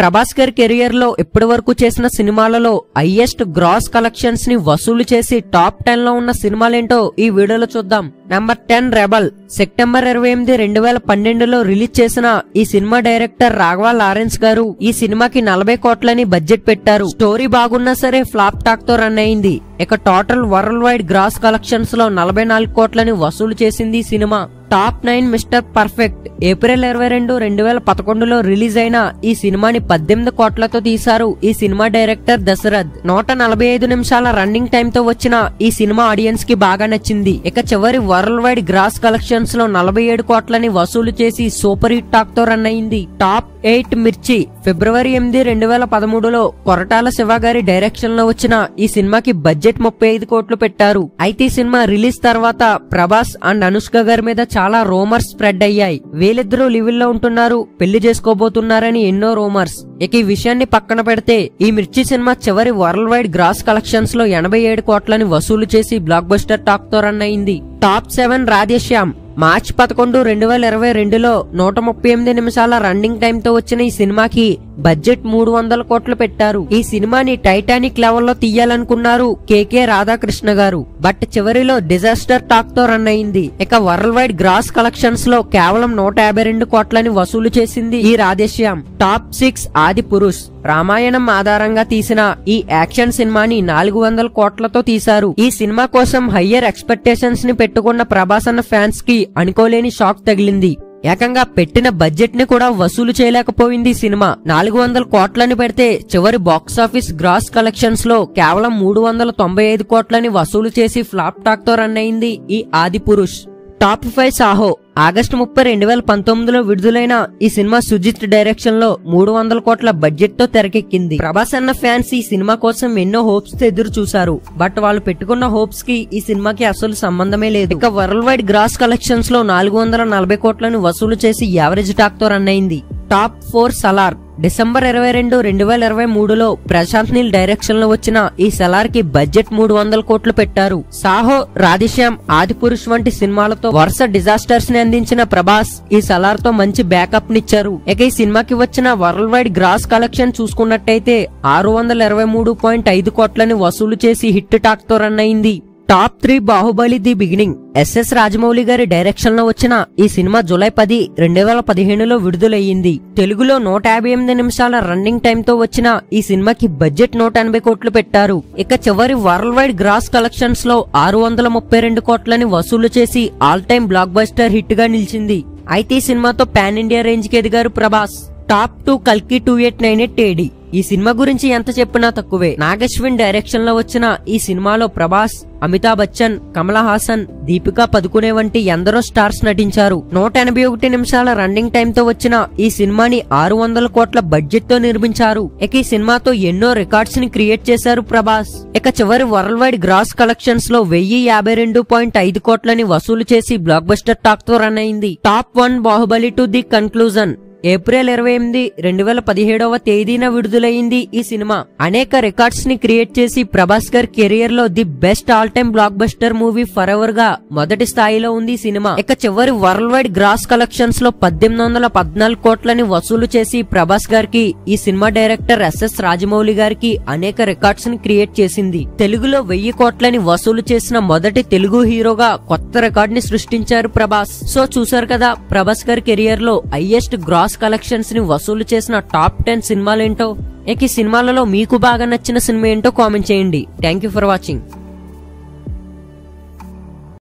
ప్రభాస్ గారి కెరియర్ లో ఇప్పటి వరకు చేసిన సినిమాలలో హైయెస్ట్ గ్రాస్ కలెక్షన్స్ ని వసూలు చేసి టాప్ 10 లో ఉన్న సినిమాలేంటో ఈ వీడియోలో చూద్దాం. Number 10 rebel. సెప్టెంబర్ 28, 2012లో రిలీజ్ చేసిన ఈ సినిమా డైరెక్టర్ రాఘవ లారెన్స్ గారు ఈ సినిమాకి 40 కోట్లని బడ్జెట్ పెట్టారు. స్టోరీ బాగున్నా సరే ఫ్లాప్ టాక్ తో రన్ అయింది. ఇక total world wide gross collections లో 44 కోట్లని వసూలు చేసింది ఈ సినిమా. Top 9 Mister Perfect. ఏప్రిల్ 22, 2011లో రిలీజ్ అయిన ఈ సినిమాని 18 కోట్లతో తీశారు ఈ సినిమా డైరెక్టర్ దశరథ్. 145 నిమిషాల రన్నింగ్ టైం తో వచ్చిన ఈ సినిమా ఆడియన్స్ కి బాగా నచ్చింది. ఇక చివరి వరల్డ్ వైడ్ గ్రాస్ కలెక్షన్స్ లో 47 కోట్లని వసూలు చేసి సూపర్ హిట్ టాక్ తో రన్ అయింది. టాప్ 8 మిర్చి. ఫిబ్రవరి 8, 2013లో కొరటాల శివ గారి డైరెక్షన్ లో వచ్చిన ఈ సినిమాకి బడ్జెట్ 35 కోట్లు పెట్టారు. అయితే ఈ సినిమా రిలీజ్ తర్వాత ప్రభాస్ అండ్ అనుష్క గారి మీద చాలా రూమర్స్ స్ప్రెడ్ అయ్యాయి. వీళ్ళిద్దరూ లివిల్ లో ఉంటున్నారు, పెళ్లి చేసుకోబోతున్నారని ఎన్నో రూమర్స్. ఇక ఈ విషయాన్ని పక్కన పెడితే ఈ మిర్చి సినిమా చివరి వరల్డ్ వైడ్ గ్రాస్ కలెక్షన్స్ లో 87 కోట్లని వసూలు చేసి బ్లాక్ బస్టర్ టాక్ తో రన్ అయింది. టాప్ 7 రాధేశ్యామ్. మార్చి 11, 2022లో 138 నిమిషాల రన్నింగ్ టైం తో వచ్చిన ఈ సినిమాకి బడ్జెట్ 300 కోట్లు పెట్టారు. ఈ సినిమాని టైటానిక్ లెవెల్లో తీయాలనుకున్నారు కేకే రాధాకృష్ణ గారు. బట్ చివరిలో డిజాస్టర్ టాక్ తో రన్ అయింది. ఇక వరల్డ్ వైడ్ గ్రాస్ కలెక్షన్స్ లో కేవలం 152 కోట్లని వసూలు చేసింది ఈ రాధేశ్యామ్. టాప్ 6 ఆది పురుష్. రామాయణం ఆధారంగా తీసిన ఈ యాక్షన్ సినిమాని 400 కోట్లతో తీశారు. ఈ సినిమా కోసం హయ్యర్ ఎక్స్పెక్టేషన్స్ ని పెట్టుకున్న ప్రభాస్ అన్న ఫ్యాన్స్ కి అనుకోలేని షాక్ తగిలింది. ఏకంగా పెట్టిన బడ్జెట్ ని కూడా వసూలు చేయలేకపోయింది సినిమా. 400 కోట్లని పెడితే చివరి బాక్సాఫీస్ గ్రాస్ కలెక్షన్స్ లో కేవలం 395 కోట్లని వసూలు చేసి ఫ్లాప్ టాక్ తో రన్ అయింది ఈ ఆది పురుష్. టాప్ 5 సాహో. ఆగస్టు 30, 2019లో విడుదలైన ఈ సినిమా సుజిత్ డైరెక్షన్ లో 300 కోట్ల బడ్జెట్ తో తెరకెక్కింది. ప్రభాస్ అన్న ఫ్యాన్స్ ఈ సినిమా కోసం ఎన్నో హోప్స్ తో ఎదురు చూశారు. బట్ వాళ్ళు పెట్టుకున్న హోప్స్ కి ఈ సినిమాకి అసలు సంబంధమే లేదు. ఇక వరల్డ్ వైడ్ గ్రాస్ కలెక్షన్స్ లో 440 కోట్లను వసూలు చేసి యావరేజ్ టాక్ తో రన్ అయింది. టాప్ 4 సలార్. డిసెంబర్ 22, 2023లో ప్రశాంత్ నీల్ డైరెక్షన్ లో వచ్చిన ఈ సలార్ కి బడ్జెట్ 300 కోట్లు పెట్టారు. సాహో, రాధేశ్యామ్, ఆది పురుష్ వంటి సినిమాలతో వరుస డిజాస్టర్స్ ని అందించిన ప్రభాస్ ఈ సలార్ తో మంచి బ్యాకప్ నిచ్చారు. ఇక ఈ సినిమాకి వచ్చిన వరల్డ్ వైడ్ గ్రాస్ కలెక్షన్ చూసుకున్నట్టయితే 623.5 కోట్లని వసూలు చేసి హిట్ టాక్ తో రన్ అయింది. Top 3 Baahubali the beginning. SS Rajamouli గారి డైరెక్షన్ లో వచ్చిన ఈ సినిమా జూలై 10, 2015లో విడుదలయ్యింది. తెలుగులో 158 నిమిషాల రన్నింగ్ టైం తో వచ్చిన ఈ సినిమాకి బడ్జెట్ 180 కోట్లు పెట్టారు. ఇక చివరి వరల్డ్ వైడ్ గ్రాస్ కలెక్షన్స్ లో 632 కోట్లని వసూలు చేసి all time block buster hit గా నిలిచింది. అయితే ఈ సినిమాతో పాన్ ఇండియా రేంజ్ కి ఎదిగారు ప్రభాస్. టాప్ 2 కల్కి 2898 AD. ఈ సినిమా గురించి ఎంత చెప్పినా తక్కువే. నాగశ్విన్ డైరెక్షన్ లో వచ్చిన ఈ సినిమాలో ప్రభాస్, అమితాబ్ బచ్చన్, కమల్ హాసన్, దీపికా పదుకునే వంటి ఎందరో స్టార్స్ నటించారు. 181 నిమిషాల రన్నింగ్ టైం తో వచ్చిన ఈ సినిమాని 600 కోట్ల బడ్జెట్ తో నిర్మించారు. ఇక ఈ సినిమాతో ఎన్నో రికార్డ్స్ ని క్రియేట్ చేశారు ప్రభాస్. ఇక చివరి వరల్డ్ వైడ్ గ్రాస్ కలెక్షన్స్ లో 1052.5 కోట్లని వసూలు చేసి బ్లాక్ బస్టర్ టాక్ తో రన్ అయింది. Top 1 Baahubali to the conclusion. April 28, 2017వ తేదీన విడుదలైంది ఈ సినిమా. అనేక రికార్డ్స్ ని క్రియేట్ చేసి ప్రభాస్ గారి కెరియర్ లో the best all time block buster movie for ever గా మొదటి స్థాయిలో ఉంది ఈ సినిమా. ఇక చివరి వరల్డ్ వైడ్ గ్రాస్ కలెక్షన్స్ లో 1814 కోట్లని వసూలు చేసి ప్రభాస్ గారికి ఈ సినిమా డైరెక్టర్ ఎస్ఎస్ రాజమౌళి గారికి అనేక రికార్డ్స్ ని క్రియేట్ చేసింది. తెలుగులో 1000 కోట్లని వసూలు చేసిన మొదటి తెలుగు హీరోగా కొత్త రికార్డ్ ని సృష్టించారు ప్రభాస్. సో చూసారు కదా ప్రభాస్ గారి కెరియర్ లో హైయెస్ట్ గ్రాస్ కలెక్షన్స్ ని వసూలు చేసిన టాప్ 10 సినిమాలేంటో. ఈ సినిమాలలో మీకు బాగా నచ్చిన సినిమా ఏంటో కామెంట్ చేయండి. Thank you for watching.